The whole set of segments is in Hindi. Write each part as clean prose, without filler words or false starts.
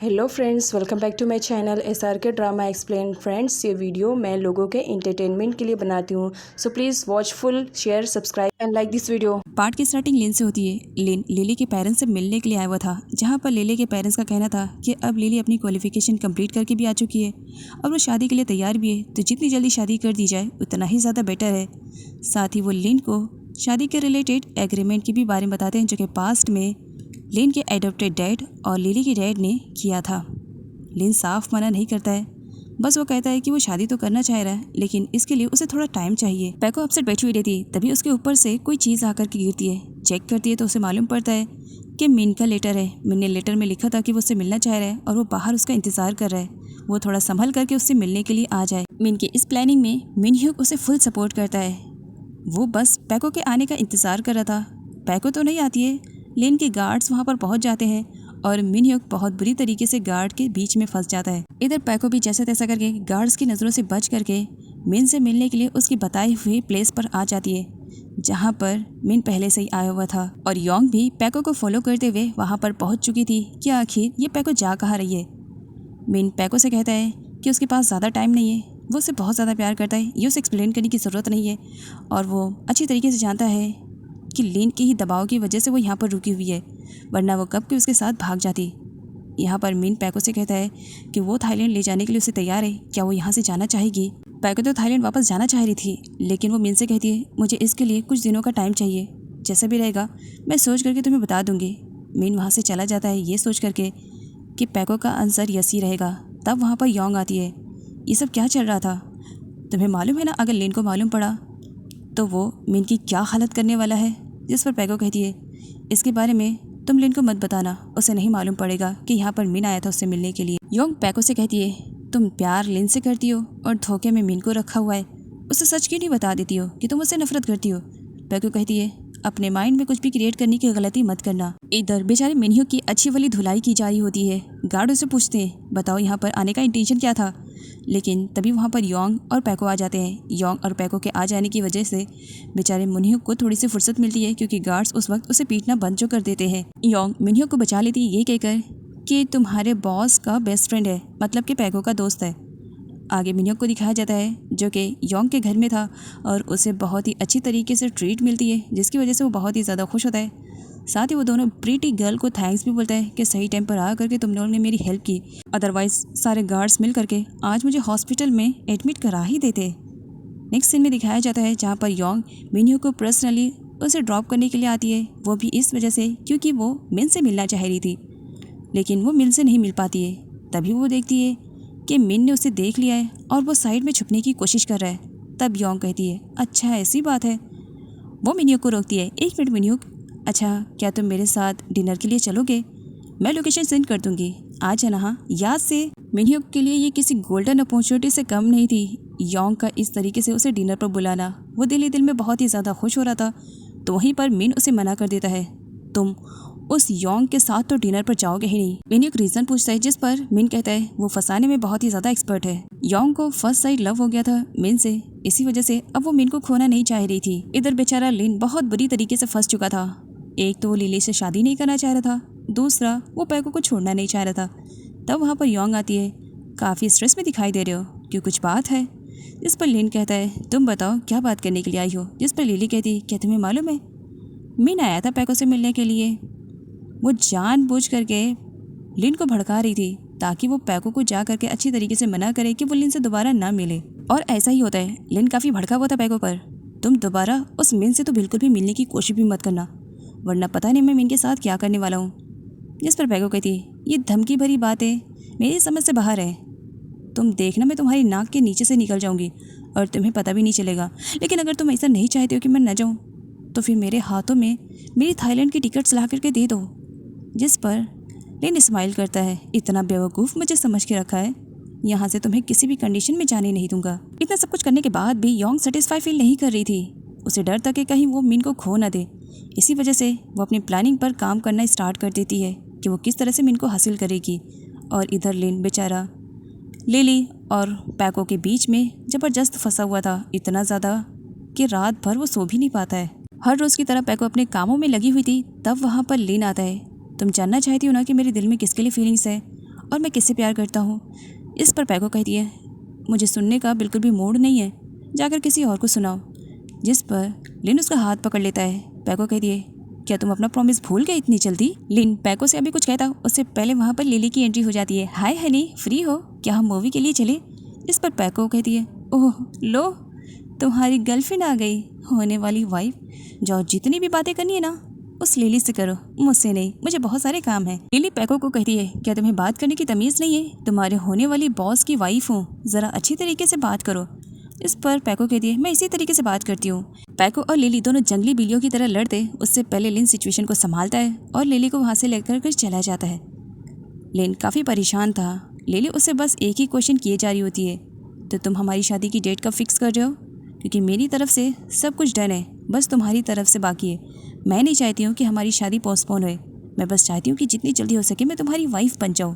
Hello friends, welcome back to my channel SRK drama explain. Friends, ये वीडियो मैं लोगों के एंटरटेनमेंट के लिए बनाती हूँ, so please watch full, share, subscribe and like this video. Part की स्टार्टिंग लिन से होती है। लिन लिली के पेरेंट्स से मिलने के लिए आया हुआ था, जहाँ पर लिली के पेरेंट्स का कहना था कि अब लिली अपनी क्वालिफिकेशन कंप्लीट करके भी आ चुकी है और वो शादी के लिए तैयार भी है, तो जितनी जल्दी शादी कर दी जाए उतना ही ज़्यादा बेटर है। साथ ही वो लिन को शादी के रिलेटेड एग्रीमेंट के भी बारे में बताते हैं, जो कि पास्ट में लिन के एडॉप्टेड डैड और लिली के डैड ने किया था। लिन साफ मना नहीं करता है, बस वो कहता है कि वो शादी तो करना चाह रहा है, लेकिन इसके लिए उसे थोड़ा टाइम चाहिए। पैको अपसेट बैठी हुई रहती, तभी उसके ऊपर से कोई चीज़ आकर के गिरती है। चेक करती है तो उसे मालूम पड़ता है कि मिन का लेटर है। मिन ने लेटर में लिखा था कि वो उससे मिलना चाह रहा है और वो बाहर उसका इंतजार कर रहा है, वो थोड़ा संभल करके उससे मिलने के लिए आ जाए। मिन के इस प्लानिंग में मिन ह्यूक उसे फुल सपोर्ट करता है। वो बस पैको के आने का इंतज़ार कर रहा था। पैको तो नहीं आती है, लिन के गार्ड्स वहाँ पर पहुँच जाते हैं और मिन ह्यूक बहुत बुरी तरीके से गार्ड के बीच में फंस जाता है। इधर पैको भी जैसे तैसा करके गार्ड्स की नज़रों से बच करके मिन से मिलने के लिए उसकी बताई हुई प्लेस पर आ जाती है, जहाँ पर मिन पहले से ही आया हुआ था। और योंग भी पैको को फॉलो करते हुए वहाँ पर पहुँच चुकी थी कि आखिर ये पैको जा कहाँ रही है। मिन पैको से कहता है कि उसके पास ज़्यादा टाइम नहीं है, वो उसे बहुत ज़्यादा प्यार करता है, ये उसे एक्सप्लेन करने की ज़रूरत नहीं है और वो अच्छी तरीके से जानता है कि लिन के ही दबाव की वजह से वो यहाँ पर रुकी हुई है, वरना वो कब के उसके साथ भाग जाती। यहाँ पर मिन पैको से कहता है कि वो थाईलैंड ले जाने के लिए उसे तैयार है, क्या वो यहाँ से जाना चाहेगी। पैको तो थाईलैंड वापस जाना चाह रही थी, लेकिन वो मिन से कहती है मुझे इसके लिए कुछ दिनों का टाइम चाहिए, जैसा भी रहेगा मैं सोच करके तुम्हें बता दूंगी। मिन वहाँ से चला जाता है ये सोच करके कि पैको का आंसर यस ही रहेगा। तब वहाँ पर योंग आती है। ये सब क्या चल रहा था, तुम्हें मालूम है ना, अगर लिन को मालूम पड़ा तो वो मिन की क्या हालत करने वाला है। जिस पर पैको कहती है इसके बारे में तुम लिन को मत बताना, उसे नहीं मालूम पड़ेगा कि यहाँ पर मिन आया था उससे मिलने के लिए। योंग पैको से कहती है तुम प्यार लिन से करती हो और धोखे में मिन को रखा हुआ है, उसे सच क्यों नहीं बता देती हो कि तुम उससे नफरत करती हो। पैको कहती है अपने माइंड में कुछ भी क्रिएट करने की गलती मत करना। इधर बेचारे मिनह्यूक की अच्छी वाली धुलाई की जा रही होती है। गार्ड उसे पूछते हैं बताओ यहाँ पर आने का इंटेंशन क्या था, लेकिन तभी वहाँ पर योंग और पैको आ जाते हैं। योंग और पैको के आ जाने की वजह से बेचारे मिनह्यूक को थोड़ी सी फुर्सत मिलती है, क्योंकि गार्ड्स उस वक्त उसे पीटना बंद जो कर देते हैं। योंग मिनह्यूक को बचा लेती है ये कहकर कि तुम्हारे बॉस का बेस्ट फ्रेंड है, मतलब कि पैको का दोस्त है। आगे मिनह्यूक को दिखाया जाता है जो कि योंग के घर में था और उसे बहुत ही अच्छी तरीके से ट्रीट मिलती है, जिसकी वजह से वो बहुत ही ज़्यादा खुश होता है। साथ ही वो दोनों प्रीटी गर्ल को थैंक्स भी बोलता है कि सही टाइम पर आ करके तुम लोगों ने मेरी हेल्प की, अदरवाइज सारे गार्ड्स मिल करके आज मुझे हॉस्पिटल में एडमिट करा ही देते। नेक्स्ट सीन में दिखाया जाता है जहाँ पर योंग मिनह्यूक को पर्सनली उसे ड्रॉप करने के लिए आती है, वो भी इस वजह से क्योंकि वो मिन से मिलना चाह रही थी, लेकिन वो मिन से नहीं मिल पाती है। तभी वो देखती है कि मिन ने उसे देख लिया है और वो साइड में छुपने की कोशिश कर रहा है। तब योंग कहती है अच्छा ऐसी बात है। वो मिनह्यूक को रोकती है, एक मिनट मिनह्यूक, अच्छा क्या तुम मेरे साथ डिनर के लिए चलोगे, मैं लोकेशन सेंड कर दूंगी, आ जाना हाँ याद से। मिनह्यूक के लिए ये किसी गोल्डन अपॉर्चुनिटी से कम नहीं थी योंग का इस तरीके से उसे डिनर पर बुलाना। वो दिल ही दिल में बहुत ही ज़्यादा खुश हो रहा था, तो वहीं पर मिन उसे मना कर देता है तुम उस योंग के साथ तो डिनर पर जाओगे ही नहीं। मिनह्यूक रीज़न पूछता है, जिस पर मिन कहता है वो फंसाने में बहुत ही ज़्यादा एक्सपर्ट है। योंग को फर्स्ट साइड लव हो गया था मिन से, इसी वजह से अब वो मिन को खोना नहीं चाह रही थी। इधर बेचारा लिन बहुत बुरी तरीके से फंस चुका था। एक तो वो लिली से शादी नहीं करना चाह रहा था, दूसरा वो पैको को छोड़ना नहीं चाह रहा था। तब वहाँ पर योंग आती है, काफ़ी स्ट्रेस में दिखाई दे रहे हो, क्यों कुछ बात है। जिस पर लिन कहता है तुम बताओ क्या बात करने के लिए आई हो। जिस पर लिली कहती क्या तुम्हें मालूम है मिन आया था पैको से मिलने के लिए। वो जानबूझ करके लिन को भड़का रही थी ताकि वो पैको को जा करके अच्छी तरीके से मना करे कि वो लिन से दोबारा ना मिले, और ऐसा ही होता है। लिन काफ़ी भड़का हुआ था पैको पर, तुम दोबारा उस मिन से तो बिल्कुल भी मिलने की कोशिश भी मत करना, वरना पता नहीं मैं मिन के साथ क्या करने वाला हूँ। जिस पर पैको कहती ये धमकी भरी बातें मेरी समझ से बाहर है, तुम देखना मैं तुम्हारी नाक के नीचे से निकल जाऊँगी और तुम्हें पता भी नहीं चलेगा। लेकिन अगर तुम ऐसा नहीं चाहते हो कि मैं न जाऊँ तो फिर मेरे हाथों में मेरी थाईलैंड की टिकट्स ला करके दे दो। जिस पर लिन स्माइल करता है, इतना बेवकूफ़ मुझे समझ के रखा है, यहाँ से तुम्हें किसी भी कंडीशन में जाने नहीं दूंगा। इतना सब कुछ करने के बाद भी योंग सेटिस्फाई फील नहीं कर रही थी। उसे डर था कि कहीं वो मिन को खो ना दे, इसी वजह से वो अपनी प्लानिंग पर काम करना स्टार्ट कर देती है कि वो किस तरह से मिन को हासिल करेगी। और इधर लिन बेचारा लिली और पैको के बीच में ज़बरदस्त फंसा हुआ था, इतना ज़्यादा कि रात भर वो सो भी नहीं पाता है। हर रोज़ की तरह पैको अपने कामों में लगी हुई थी। तब वहाँ पर लिन आता है, तुम जानना चाहती हो ना कि मेरे दिल में किसके लिए फीलिंग्स है, और मैं किससे प्यार करता हूँ। इस पर पैको कहती है, मुझे सुनने का बिल्कुल भी मूड नहीं है, जाकर किसी और को सुनाओ। जिस पर लिन उसका हाथ पकड़ लेता है। पैको कहती है, क्या तुम अपना प्रॉमिस भूल गए इतनी जल्दी? लिन पैको से अभी कुछ कहता उससे पहले वहाँ पर लिली की एंट्री हो जाती है। हाय हनी, फ्री हो क्या, हम मूवी के लिए चले? इस पर पैको कहती है, ओह लो, तुम्हारी गर्लफ्रेंड आ गई, होने वाली वाइफ। जाओ, जितनी भी बातें करनी है ना उस लिली से करो, मुझसे नहीं, मुझे बहुत सारे काम हैं। लिली पैको को कहती है, क्या तुम्हें बात करने की तमीज़ नहीं है? तुम्हारे होने वाली बॉस की वाइफ हूँ, ज़रा अच्छी तरीके से बात करो। इस पर पैको कहती है, मैं इसी तरीके से बात करती हूँ। पैको और लिली दोनों जंगली बिल्लियों की तरह लड़ते उससे पहले लिन सिचुएशन को संभालता है और लिली को वहाँ से लेकर चला जाता है। लिन काफ़ी परेशान था। लिली उससे बस एक ही क्वेश्चन किए जा रही होती है, तो तुम हमारी शादी की डेट कब फिक्स कर रहे हो? क्योंकि मेरी तरफ से सब कुछ डन है, बस तुम्हारी तरफ से बाकी है। मैं नहीं चाहती हूँ कि हमारी शादी पोस्टपोन होए, मैं बस चाहती हूँ कि जितनी जल्दी हो सके मैं तुम्हारी वाइफ बन जाऊँ,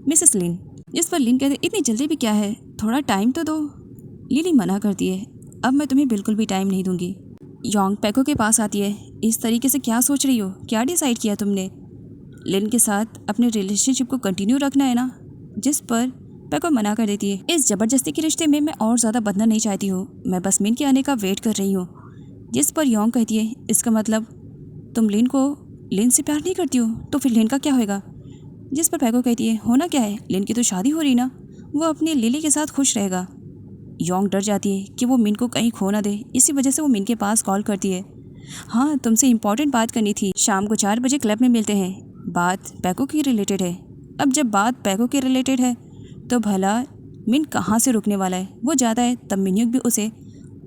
मिसेस लिन। इस पर लिन कहते, इतनी जल्दी भी क्या है, थोड़ा टाइम तो दो। लिली मना करती है, अब मैं तुम्हें बिल्कुल भी टाइम नहीं दूंगी। योंग पैको के पास आती है, इस तरीके से क्या सोच रही हो, क्या डिसाइड किया तुमने? लिन के साथ अपने रिलेशनशिप को कंटिन्यू रखना है ना? जिस पर पैको मना कर देती है, इस ज़बरदस्ती के रिश्ते में मैं और ज़्यादा बंधना नहीं चाहती हूँ, मैं बस मिन के आने का वेट कर रही हूँ। जिस पर योंग कहती है, इसका मतलब तुम लिन से प्यार नहीं करती हो, तो फिर लिन का क्या होएगा? जिस पर पैको कहती है, होना क्या है, लिन की तो शादी हो रही ना, वो अपनी लिली के साथ खुश रहेगा। योंग डर जाती है कि वो मिन को कहीं खो ना दे, इसी वजह से वो मिन के पास कॉल करती है। हाँ, तुमसे इम्पोर्टेंट बात करनी थी, शाम को 4 बजे क्लब में मिलते हैं। बात पैको की रिलेटेड है। अब जब बात पैको के रिलेटेड है तो भला मिन कहाँ से रुकने वाला है? वो जाता है तब मिन्युक भी उसे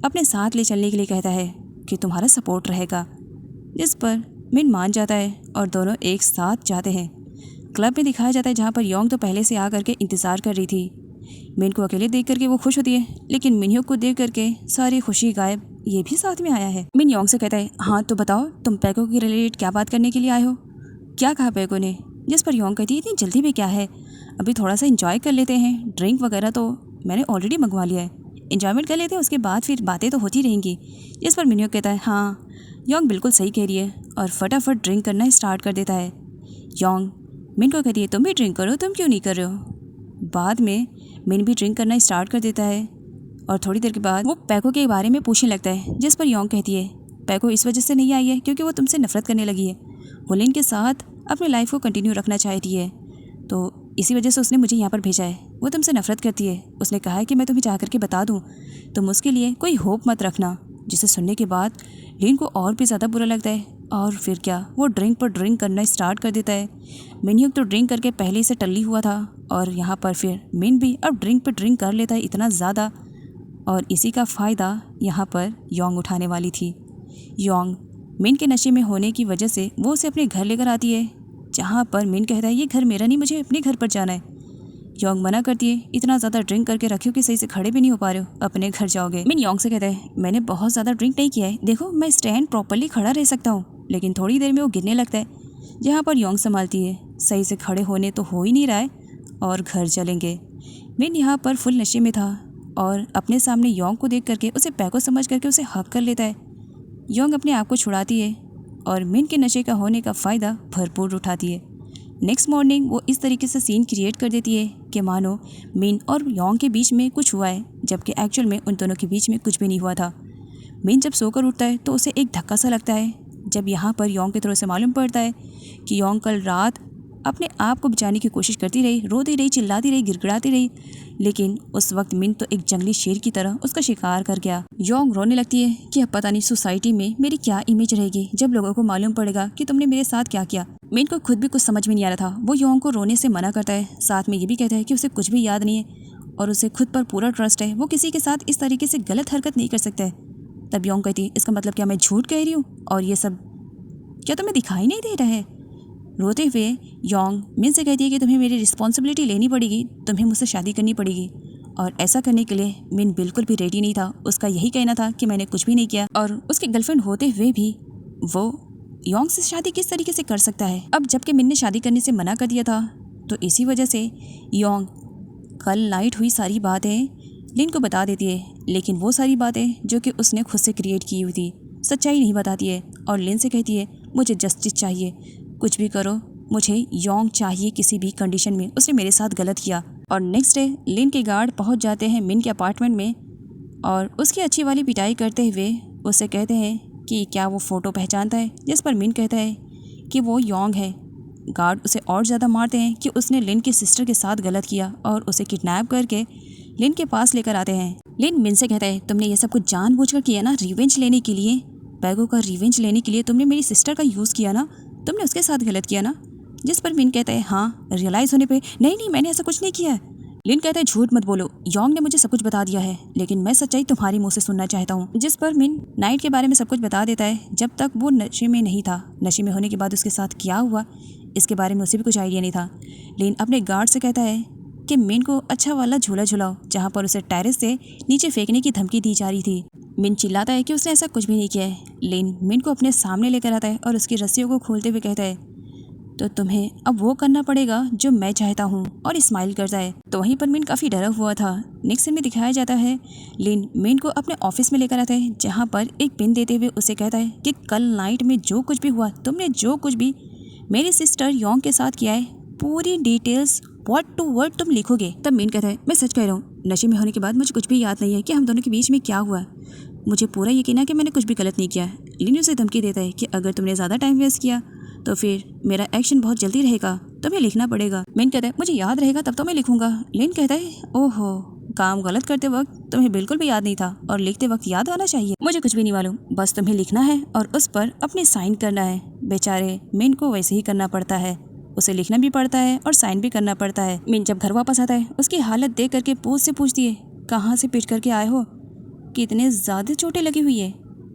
अपने साथ ले चलने के लिए कहता है कि तुम्हारा सपोर्ट रहेगा। जिस पर मिन मान जाता है और दोनों एक साथ जाते हैं। क्लब में दिखाया जाता है जहाँ पर योंग तो पहले से आ करके इंतज़ार कर रही थी। मिन को अकेले देख करके वो खुश होती है, लेकिन मिन्युक को देख करके सारी खुशी गायब, ये भी साथ में आया है। मिन योंग से कहता है, हाँ तो बताओ तुम पैको के रिलेटेड क्या बात करने के लिए आए हो? क्या कहा पैको ने? जिस पर योंग कहती है, इतनी जल्दी भी क्या है, अभी थोड़ा सा इंजॉय कर लेते हैं, ड्रिंक वगैरह तो मैंने ऑलरेडी मंगवा लिया है, इंजॉयमेंट कर लेते हैं, उसके बाद फिर बातें तो होती रहेंगी। जिस पर मिन्युक कहता है, हाँ योंग बिल्कुल सही कह रही है, और फटाफट ड्रिंक करना स्टार्ट कर देता है। योंग मिन को कहती है, तुम भी ड्रिंक करो, तुम क्यों नहीं कर रहे हो? बाद में मिन भी ड्रिंक करना स्टार्ट कर देता है और थोड़ी देर के बाद वो पैको के बारे में पूछने लगता है। जिस पर योंग कहती है, पैको इस वजह से नहीं आई है क्योंकि वो तुमसे नफरत करने लगी है, वो लिन के साथ अपनी लाइफ को कंटिन्यू रखना चाहती है, तो इसी वजह से उसने मुझे यहाँ पर भेजा है। वो तुमसे नफरत करती है, उसने कहा है कि मैं तुम्हें जा करके बता दूँ, तुम उसके लिए कोई होप मत रखना। जिसे सुनने के बाद लिन को और भी ज़्यादा बुरा लगता है और फिर क्या, वो ड्रिंक पर ड्रिंक करना स्टार्ट कर देता है। मिन्युक तो ड्रिंक करके पहले ही से टल्ली हुआ था और यहाँ पर फिर मिन भी अब ड्रिंक पर ड्रिंक कर लेता है इतना ज़्यादा, और इसी का फ़ायदा यहाँ पर योंग उठाने वाली थी। योंग मिन के नशे में होने की वजह से वो उसे अपने घर लेकर आती है, जहाँ पर मिन कहता है, ये घर मेरा नहीं, मुझे अपने घर पर जाना है। योंग मना करती है, इतना ज़्यादा ड्रिंक करके रखियो कि सही से खड़े भी नहीं हो पा रहे हो, अपने घर जाओगे। मिन योंग से कहता है, मैंने बहुत ज़्यादा ड्रिंक नहीं किया है, देखो मैं स्टैंड प्रॉपरली खड़ा रह सकता हूँ, लेकिन थोड़ी देर में वो गिरने लगता है। जहाँ पर योंग संभालती है, सही से खड़े होने तो हो ही नहीं रहा है और घर चलेंगे। मिन यहाँ पर फुल नशे में था और अपने सामने योंग को देख करके उसे पैको समझ करके उसे हक कर लेता है। योंग अपने आप को छुड़ाती है और मिन के नशे का होने का फ़ायदा भरपूर उठाती है। नेक्स्ट मॉर्निंग वो इस तरीके से सीन क्रिएट कर देती है कि मानो मिन और योंग के बीच में कुछ हुआ है, जबकि एक्चुअल में उन दोनों के बीच में कुछ भी नहीं हुआ था। मिन जब सोकर उठता है तो उसे एक धक्का सा लगता है, जब यहाँ पर योंग की तरफ से मालूम पड़ता है कि योंग कल रात अपने आप को बचाने की कोशिश करती रही, रोती रही, चिल्लाती रही, गिड़गिड़ाती रही, लेकिन उस वक्त मिन तो एक जंगली शेर की तरह उसका शिकार कर गया। योंग रोने लगती है कि अब पता नहीं सोसाइटी में मेरी क्या इमेज रहेगी जब लोगों को मालूम पड़ेगा कि तुमने मेरे साथ क्या किया। मिन को खुद भी कुछ समझ में नहीं आ रहा था। वो योंग को रोने से मना करता है, साथ में ये भी कहता है कि उसे कुछ भी याद नहीं है और उसे खुद पर पूरा ट्रस्ट है, वो किसी के साथ इस तरीके से गलत हरकत नहीं कर सकता है। तब योंग कहती है, इसका मतलब क्या मैं झूठ कह रही हूँ और ये सब क्या तुम्हें दिखाई नहीं दे रहा है? रोते हुए योंग मिन से कहती है कि तुम्हें मेरी रिस्पॉन्सिबिलिटी लेनी पड़ेगी, तुम्हें मुझसे शादी करनी पड़ेगी, और ऐसा करने के लिए मिन बिल्कुल भी रेडी नहीं था। उसका यही कहना था कि मैंने कुछ भी नहीं किया, और उसकी गर्लफ्रेंड होते हुए भी वो योंग से शादी किस तरीके से कर सकता है। अब जबकि मिन ने शादी करने से मना कर दिया था, तो इसी वजह से योंग कल नाइट हुई सारी बातें लिन को बता देती है, लेकिन वो सारी बातें जो कि उसने खुद से क्रिएट की हुई थी, सच्चाई नहीं बताती है और लिन से कहती है, मुझे जस्टिस चाहिए, कुछ भी करो मुझे योंग चाहिए किसी भी कंडीशन में, उसने मेरे साथ गलत किया। और नेक्स्ट डे लिन के गार्ड पहुंच जाते हैं मिन के अपार्टमेंट में और उसकी अच्छी वाली पिटाई करते हुए उससे कहते हैं कि क्या वो फ़ोटो पहचानता है, जिस पर मिन कहता है कि वो योंग है। गार्ड उसे और ज़्यादा मारते हैं कि उसने लिन की सिस्टर के साथ गलत किया और उसे किडनैप करके लिन के पास लेकर आते हैं। लिन मिन से कहता है तुमने ये सब कुछ जानबूझकर किया ना, रिवेंज लेने के लिए, पैगो का रिवेंज लेने के लिए तुमने मेरी सिस्टर का यूज़ किया ना, तुमने उसके साथ गलत किया ना। जिस पर मिन कहता है हाँ। रियलाइज़ होने पे नहीं मैंने ऐसा कुछ नहीं किया। लिन कहता है झूठ मत बोलो, योंग ने मुझे सब कुछ बता दिया है, लेकिन मैं सच्चाई तुम्हारी मुंह से सुनना चाहता हूँ। जिस पर मिन नाइट के बारे में सब कुछ बता देता है, जब तक वो नशे में नहीं था। नशे में होने के बाद उसके साथ क्या हुआ इसके बारे में उसे भी कुछ आइडिया नहीं था। लिन अपने गार्ड से कहता है कि मिन को अच्छा वाला झूला झुलाओ, जहाँ पर उसे टेरेस से नीचे फेंकने की धमकी दी जा रही थी। मिन चिल्लाता है कि उसने ऐसा कुछ भी नहीं किया है। लिन मिन को अपने सामने लेकर आता है और उसकी रस्सियों को खोलते हुए कहता है तो तुम्हें अब वो करना पड़ेगा जो मैं चाहता हूँ, और स्माइल करता है। तो वहीं पर मिन काफ़ी डरा हुआ था। नेक्स्ट सीन में दिखाया जाता है लिन मिन को अपने ऑफिस में लेकर आता है, जहाँ पर एक पिन देते हुए उसे कहता है कि कल नाइट में जो कुछ भी हुआ, तुमने जो कुछ भी मेरी सिस्टर योंग के साथ किया है, पूरी डिटेल्स वर्ड टू वर्ड तुम लिखोगे। तब मिन कहता है मैं सच कह रहा हूँ, नशे में होने के बाद मुझे कुछ भी याद नहीं है कि हम दोनों के बीच में क्या हुआ। मुझे पूरा यकीन है कि मैंने कुछ भी गलत नहीं किया। लिन उसे धमकी देता है कि अगर तुमने ज़्यादा टाइम वेस्ट किया तो फिर मेरा एक्शन बहुत जल्दी रहेगा, तुम्हें लिखना पड़ेगा। मिन कहता है मुझे याद रहेगा तब तो मैं लिखूंगा। लिन कहता है ओहो, काम गलत करते वक्त तुम्हें बिल्कुल भी याद नहीं था और लिखते वक्त याद आना चाहिए। मुझे कुछ भी नहीं मालूम, बस तुम्हें लिखना है और उस पर अपने साइन करना है। बेचारे मिन को वैसे ही करना पड़ता है, उसे लिखना भी पड़ता है और साइन भी करना पड़ता है। मिन जब घर वापस आता है उसकी हालत देख करके पूछ से पूछती है कहाँ से पिट करके आए हो, कितने ज़्यादा चोटें लगी हुई है।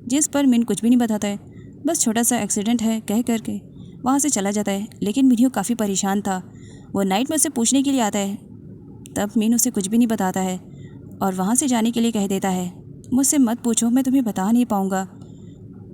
जिस पर मिन कुछ भी नहीं बताता है, बस छोटा सा एक्सीडेंट है कह करके वहाँ से चला जाता है। लेकिन मिन्यू काफ़ी परेशान था। वो नाइट में उसे पूछने के लिए आता है, तब मिन उसे कुछ भी नहीं बताता है और वहाँ से जाने के लिए कह देता है मुझसे मत पूछो, मैं तुम्हें बता नहीं पाऊँगा।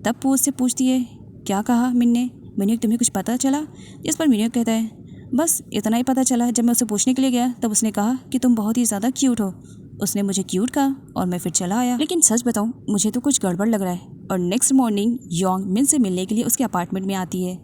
तब वो उससे पूछती है क्या कहा मिन ने, मिन्यू तुम्हें कुछ पता चला। इस पर मिन्यू कहता है बस इतना ही पता चला, जब मैं उसे पूछने के लिए गया तब उसने कहा कि तुम बहुत ही ज़्यादा क्यूट हो। उसने मुझे क्यूट कहा और मैं फिर चला आया, लेकिन सच बताऊं मुझे तो कुछ गड़बड़ लग रहा है। और नेक्स्ट मॉर्निंग योंग मिन से मिलने के लिए उसके अपार्टमेंट में आती है।